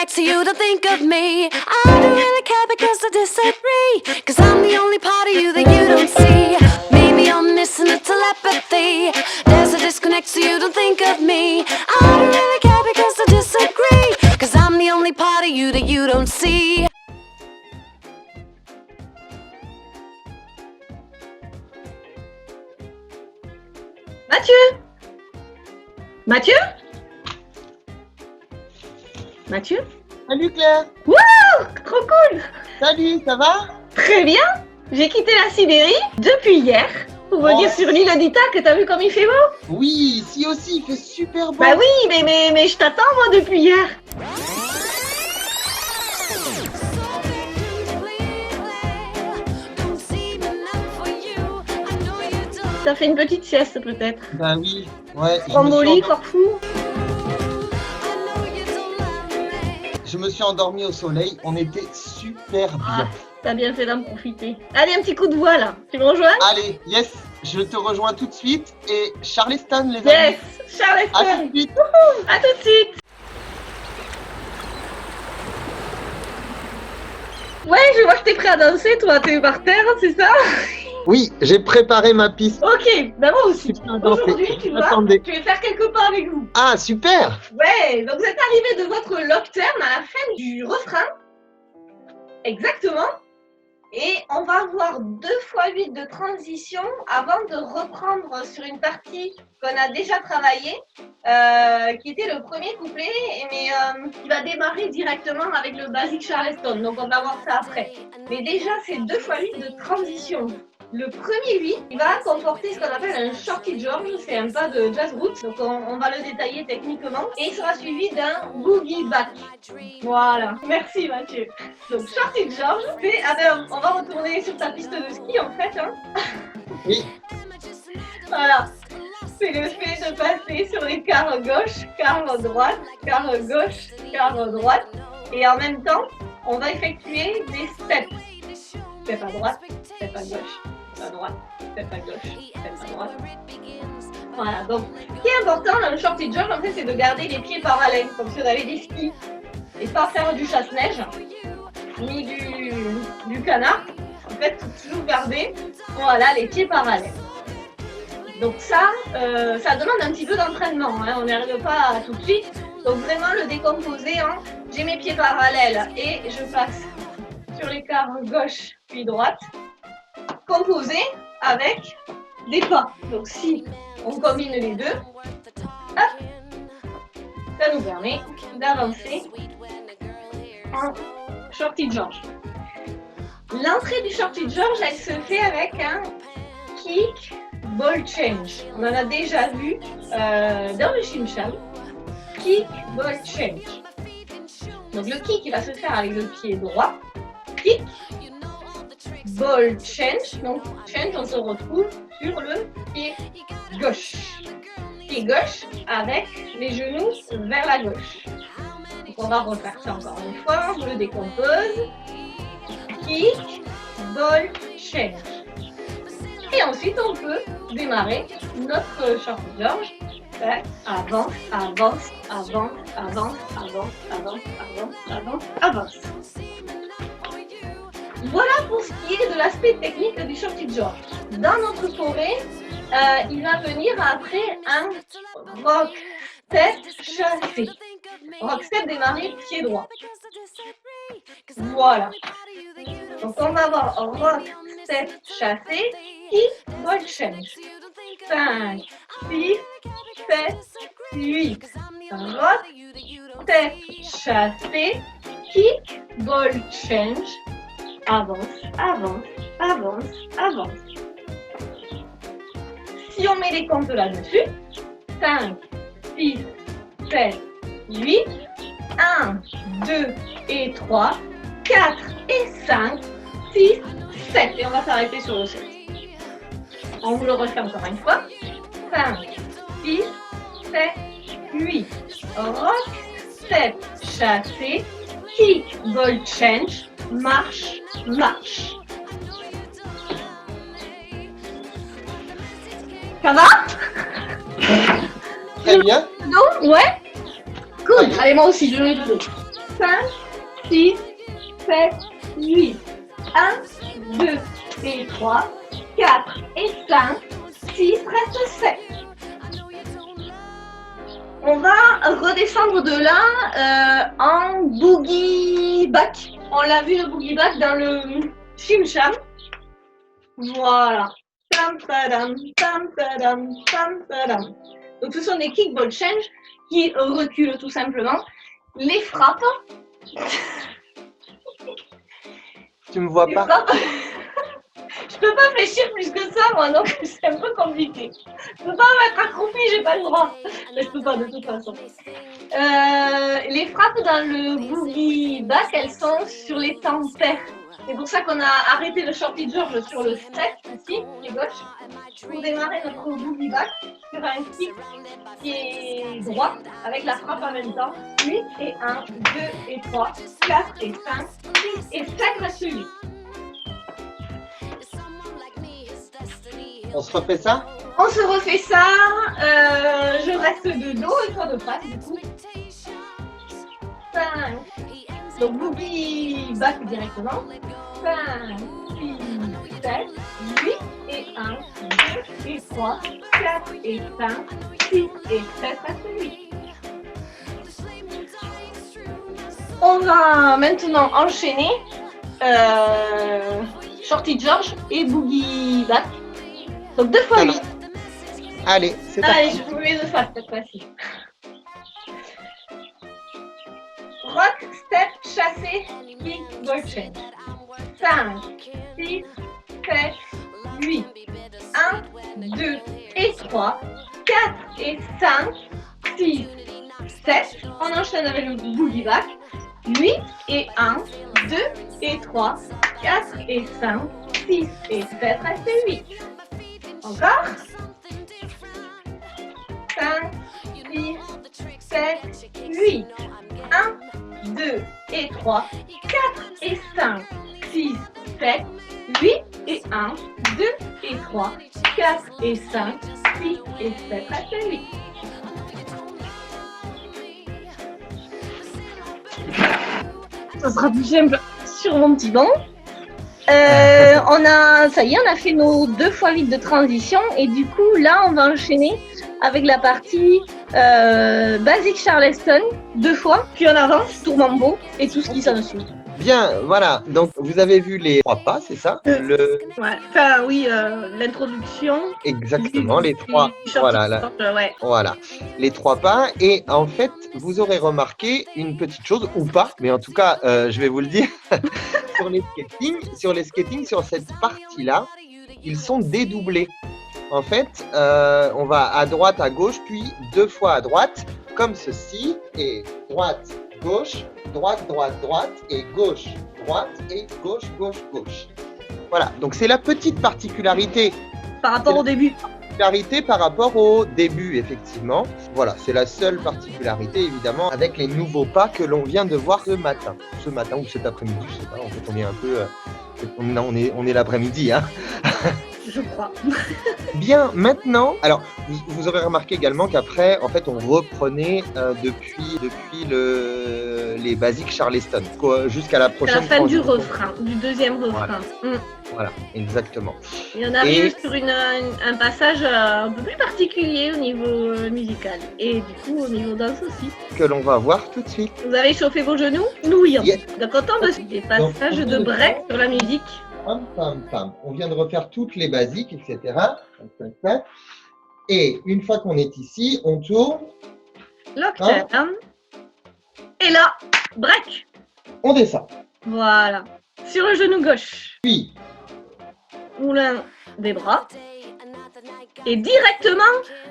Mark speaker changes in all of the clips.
Speaker 1: disconnects you to think of me. I don't really care because I disagree, cause I'm the only part of you that you don't see. Maybe you're missing a telepathy. There's a disconnect so you don't think of me. I don't really care because I disagree, cause I'm the only part of you that you don't see.
Speaker 2: Mathieu? Mathieu? Mathieu?
Speaker 3: Salut Claire.
Speaker 2: Wouh! Trop cool!
Speaker 3: Salut, ça va?
Speaker 2: Très bien! J'ai quitté la Sibérie depuis hier pour venir sur l'île d'Ithaque. T'as vu comme il fait beau?
Speaker 3: Oui, ici aussi, il fait super beau.
Speaker 2: Bah oui, mais je t'attends moi depuis hier. T'as fait une petite sieste peut-être?
Speaker 3: Bah oui, ouais.
Speaker 2: Stromboli, Corfou?
Speaker 3: Je me suis endormi au soleil, on était super bien.
Speaker 2: T'as bien fait d'en profiter. Allez, un petit coup de voix là. Tu me rejoins?
Speaker 3: Allez, yes, je te rejoins tout de suite. Et Charleston, les amis.
Speaker 2: Yes, Charleston.
Speaker 3: À tout de suite.
Speaker 2: À tout de suite. Ouais, je vois que t'es prêt à danser, toi. T'es par terre, c'est ça?
Speaker 3: Oui, j'ai préparé ma piste.
Speaker 2: Ok, bah moi aussi.
Speaker 3: Super à danser.
Speaker 2: Aujourd'hui, tu vois,
Speaker 3: Attendez.
Speaker 2: je vais faire quelques pas avec vous.
Speaker 3: Ah, super.
Speaker 2: Ouais, donc vous êtes arrivé de votre lock turn à la fin du refrain. Exactement. Et on va avoir 2 fois 8 de transition avant de reprendre sur une partie qu'on a déjà travaillée, qui était le premier couplet, mais qui va démarrer directement avec le basic Charleston. Donc on va voir ça après. Mais déjà, c'est 2 fois 8 de transition. Le premier 8, il va comporter ce qu'on appelle un Shorty George, c'est un pas de jazz roots, donc on va le détailler techniquement, et il sera suivi d'un boogie back. Voilà, merci Mathieu. Donc Shorty George, c'est, on va retourner sur ta piste de ski en fait. Hein.
Speaker 3: Oui.
Speaker 2: Voilà, c'est le fait de passer sur les quarts gauche, quart droite, quart gauche, quart droite, et en même temps, on va effectuer des steps. Step à droite, step à gauche. À droite, step à gauche, step à droite. Voilà, donc ce qui est important dans le shorty jump, en fait, c'est de garder les pieds parallèles, comme si on avait des skis, et pas faire du chasse-neige, ni du canard. En fait, il faut toujours garder, voilà, les pieds parallèles. Donc ça demande un petit peu d'entraînement, hein, on n'y arrive pas tout de suite. Donc vraiment le décomposer en j'ai mes pieds parallèles et je passe sur les quarts gauche puis droite, composé avec des pas. Donc si on combine les deux, hop, ça nous permet d'avancer en shorty George. L'entrée du shorty George, elle se fait avec un kick ball change. On en a déjà vu dans le Shimsham. Kick ball change. Donc le kick, il va se faire avec le pied droit. Kick, ball change, donc change, on se retrouve sur le pied gauche. Pied gauche avec les genoux vers la gauche. Donc on va refaire ça encore une fois, on le décompose. Kick, ball change. Et ensuite on peut démarrer notre shorty George. Avance, avance, avance, avance, avance, avance, avance, avance, avance. Voilà pour ce qui est de l'aspect technique du shorty George. Dans notre forêt, il va venir après un rock step chassé. Rock step démarré pied droit. Voilà. Donc on va avoir rock step chassé, kick, ball change. 5, 6, 7, 8. Rock step chassé, kick, ball change. Avance, avance, avance, avance. Si on met les comptes là-dessus, 5, 6, 7, 8, 1, 2 et 3, 4 et 5, 6, 7. Et on va s'arrêter sur le 7. On vous le refait encore une fois. 5, 6, 7, 8. Rock, step, chassé, kick, ball change, marche, marche. Ça va?
Speaker 3: Très bien.
Speaker 2: Non? Ouais? Cool. Allez, moi aussi, je le mets dedans. 5, 6, 7, 8. 1, 2 et 3, 4 et 5, 6, reste 7. On va redescendre de là en boogie back. On l'a vu le boogie back dans le Chim Cham. Voilà. Tam tadam, tam tadam, tam tadam. Donc ce sont des kickball change qui reculent tout simplement. Les frappes.
Speaker 3: Tu me vois
Speaker 2: Les
Speaker 3: pas?
Speaker 2: frappes. Je peux pas fléchir plus que ça, moi, donc c'est un peu compliqué. Je peux pas mettre accroupi, j'ai pas le droit. Mais je peux pas de toute façon. Les frappes dans le boogie back, elles sont sur les temps pairs. C'est pour ça qu'on a arrêté le shorty George sur le 7, ici, qui est gauche, pour démarrer notre boogie back sur un kick qui est droit, avec la frappe en même temps. 8 et 1, 2 et 3, 4 et 5, 6 et 7 reste 8.
Speaker 3: On se refait ça?
Speaker 2: On se refait ça, je reste de dos et toi de face du coup. 5, donc boogie back directement. 5, 6, 7, 8 et 1, 2 et 3, 4 et 5, 6 et 7 reste 8. On va maintenant enchaîner shorty George et boogie back. Donc 2 fois 8.
Speaker 3: Allez, c'est
Speaker 2: Allez,
Speaker 3: parti.
Speaker 2: je vous mets de face cette fois-ci. Rock, step, chassé, kick, ball change. 5, 6, 7, 8. 1, 2 et 3, 4 et 5, 6, 7. On enchaîne avec le boogie back. 8 et 1, 2 et 3, 4 et 5, 6 et 7, reste 8. Encore. 5, 6, 7, 8. 1, 2 et 3, 4 et 5, 6, 7, 8 et 1, 2 et 3, 4 et 5, 6 et 7, reste 8. Ça sera plus simple sur mon petit banc. Ça y est, on a fait nos 2 fois 8 de transition et du coup là on va enchaîner avec la partie basic Charleston 2 fois, puis on avance, tour mambo et tout ce qui s'en suit.
Speaker 3: Bien, voilà. Donc, vous avez vu les 3 pas, c'est ça?
Speaker 2: Ouais, enfin oui, l'introduction.
Speaker 3: Exactement, les 3. Voilà,
Speaker 2: ouais.
Speaker 3: voilà, les 3 pas. Et en fait, vous aurez remarqué une petite chose, ou pas, mais en tout cas, je vais vous le dire, sur cette partie-là, ils sont dédoublés. En fait, on va à droite, à gauche, puis 2 fois à droite, comme ceci, et droite, gauche, droite, droite, droite, et gauche, droite, et gauche, gauche, gauche. Voilà, donc c'est la petite particularité.
Speaker 2: Par rapport au début.
Speaker 3: Par rapport au début, effectivement. Voilà, c'est la seule particularité, évidemment, avec les nouveaux pas que l'on vient de voir ce matin. Ce matin ou cet après-midi, je sais pas, en fait, on est un peu... on est l'après-midi, hein.
Speaker 2: Je crois.
Speaker 3: Bien, maintenant, alors, vous aurez remarqué également qu'après, en fait, on reprenait depuis les basiques Charleston, jusqu'à la prochaine.
Speaker 2: À la fin du
Speaker 3: transition.
Speaker 2: refrain, du deuxième refrain.
Speaker 3: Voilà. Voilà, exactement.
Speaker 2: Et on arrive sur un passage un peu plus particulier au niveau musical. Et du coup, au niveau danse aussi.
Speaker 3: Que l'on va voir tout de suite.
Speaker 2: Vous avez chauffé vos genoux? Nous, oui.
Speaker 3: Yes.
Speaker 2: Donc, autant des passages de break sur la musique.
Speaker 3: Pam, pam, pam. On vient de refaire toutes les basiques, etc. Et une fois qu'on est ici, on tourne.
Speaker 2: Lockdown. Et là, break.
Speaker 3: On descend.
Speaker 2: Voilà. Sur le genou gauche.
Speaker 3: Puis,
Speaker 2: moulin des bras. Et directement,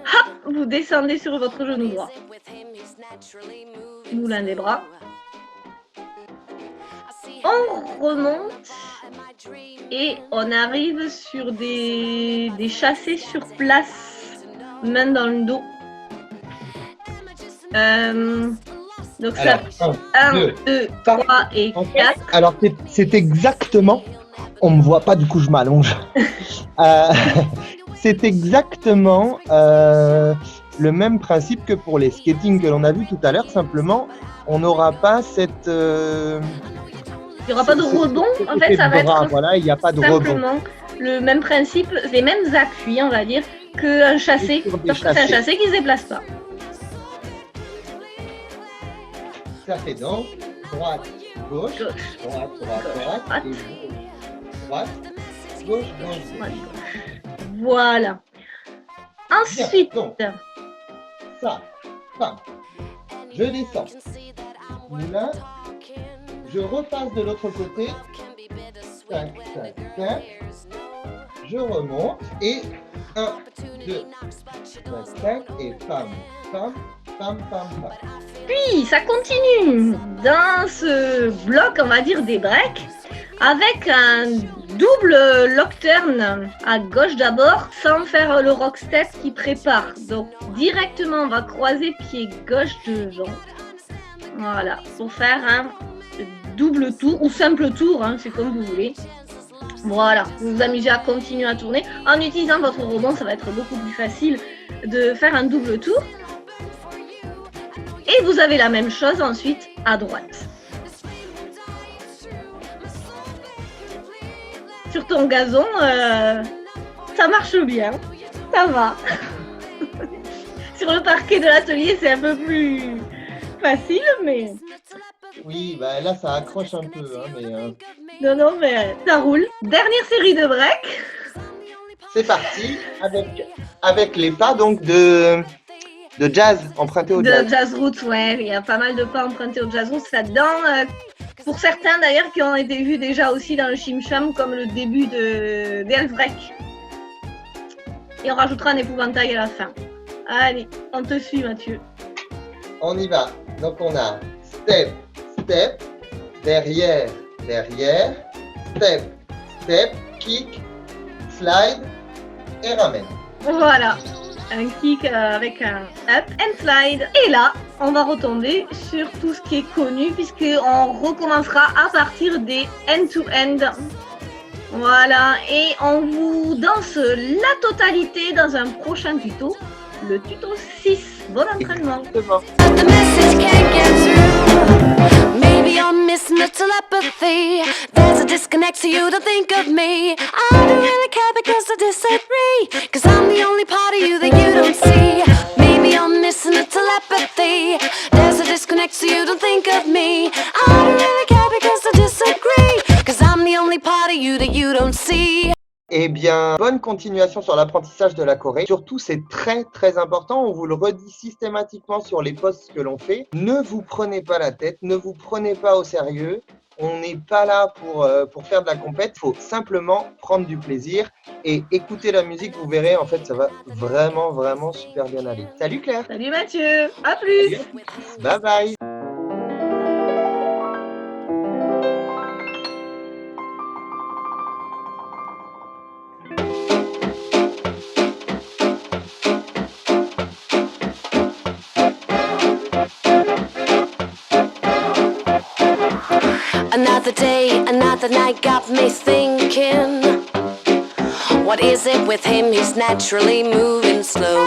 Speaker 2: hop, vous descendez sur votre genou droit. Moulin des bras. On remonte. Et on arrive sur des chassés sur place, main dans le dos. Donc ça, 1, 2, 3 et 4.
Speaker 3: Alors c'est exactement, on me voit pas du coup je m'allonge. C'est exactement le même principe que pour les skating que l'on a vu tout à l'heure, simplement on n'aura pas cette...
Speaker 2: Il n'y aura pas de rebond, en fait ça va être
Speaker 3: voilà, il n'y a pas de rebond.
Speaker 2: simplement le même principe, les mêmes appuis on va dire qu'un chassé, parce que c'est un chassé qui ne se déplace pas.
Speaker 3: Ça fait donc droite, gauche, droite, droite, et droite, gauche, gauche.
Speaker 2: Voilà. Ensuite,
Speaker 3: bien, donc, ça, femme, je descends, moulin, je repasse de l'autre côté, tac, tac, tac, je remonte, et 1, 2, tac, tac, et femme, femme, femme, femme, femme.
Speaker 2: puis ça continue dans ce bloc, on va dire des breaks, avec un double lock turn à gauche d'abord, sans faire le rock step qui prépare. Donc directement, on va croiser pied gauche devant. Voilà, pour faire un double tour ou simple tour, hein, c'est comme vous voulez. Voilà, vous vous amusez à continuer à tourner. En utilisant votre rebond, ça va être beaucoup plus facile de faire un double tour. Et vous avez la même chose ensuite à droite. Sur ton gazon, ça marche bien, ça va. Sur le parquet de l'atelier, c'est un peu plus facile, mais...
Speaker 3: Oui, bah là ça accroche un peu, hein, mais...
Speaker 2: Non, mais ça roule. Dernière série de breaks.
Speaker 3: C'est parti avec les pas donc de jazz, empruntés au jazz.
Speaker 2: De jazz roots, ouais, il y a pas mal de pas empruntés au jazz roots là-dedans. Pour certains d'ailleurs qui ont été vus déjà aussi dans le Chim-Cham, comme le début de Break. Et on rajoutera un épouvantail à la fin. Allez, on te suit Mathieu.
Speaker 3: On y va. Donc on a step, step, derrière, derrière, step, step, kick, slide et ramène.
Speaker 2: Voilà, un kick avec un up and slide. Et là, on va retomber sur tout ce qui est connu puisqu'on recommencera à partir des end-to-end. Voilà, et on vous danse la totalité dans un prochain tuto, le tuto 6. Bon entraînement.
Speaker 3: Exactement.
Speaker 1: But the message can't get through. Maybe I'm missing the telepathy. There's a disconnect, so you don't think of me. I don't really care because I disagree. Cause I'm the only part of you that you don't see. Maybe I'm missing the telepathy. There's a disconnect, so you don't think of me. I don't really care because I disagree. Cause I'm the only part of you that you don't see.
Speaker 3: Eh bien, bonne continuation sur l'apprentissage de la Corée. Surtout, c'est très très important, on vous le redit systématiquement sur les posts que l'on fait. Ne vous prenez pas la tête, ne vous prenez pas au sérieux. On n'est pas là pour faire de la compète, il faut simplement prendre du plaisir et écouter la musique, vous verrez, en fait, ça va vraiment, vraiment super bien aller. Salut Claire.
Speaker 2: Salut Mathieu, à plus.
Speaker 3: Bye bye.
Speaker 1: Another day, another night got me thinking. What is it with him? He's naturally moving slow.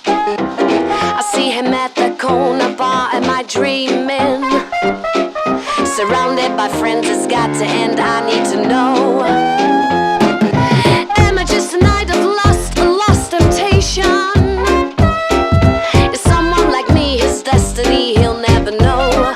Speaker 1: I see him at the corner bar. Am I dreaming? Surrounded by friends, it's got to end. I need to know. Am I just a night of lust, a lost temptation? Is someone like me his destiny? He'll never know.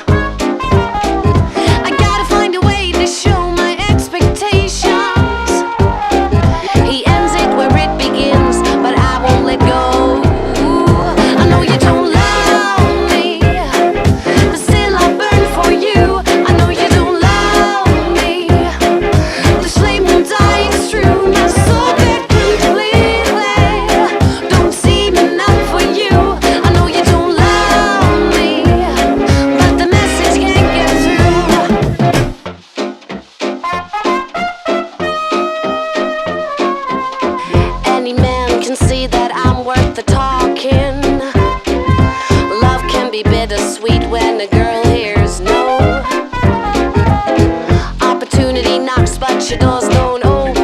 Speaker 1: Bittersweet when a girl hears no. Opportunity knocks, but your doors don't open.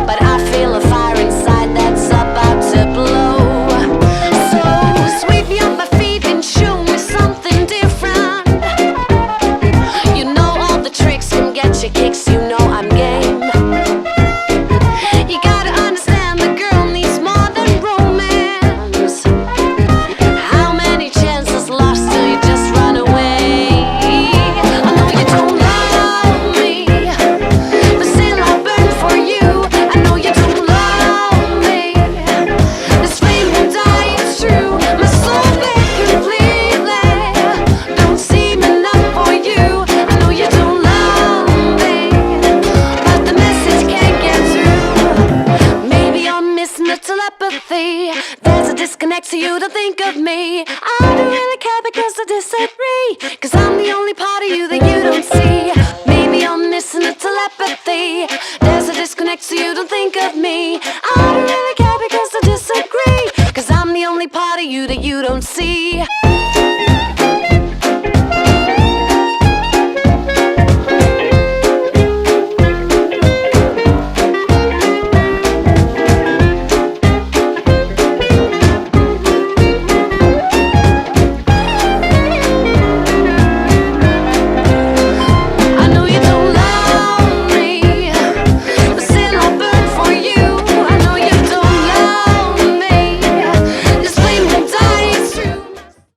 Speaker 1: But I feel a fire inside that's about to blow. There's a disconnect, so you don't think of me. I don't really care because I disagree. Cause I'm the only part of you that you don't see. Maybe I'm missing a telepathy. There's a disconnect, so you don't think of me. I don't really care because I disagree. Cause I'm the only part of you that you don't see.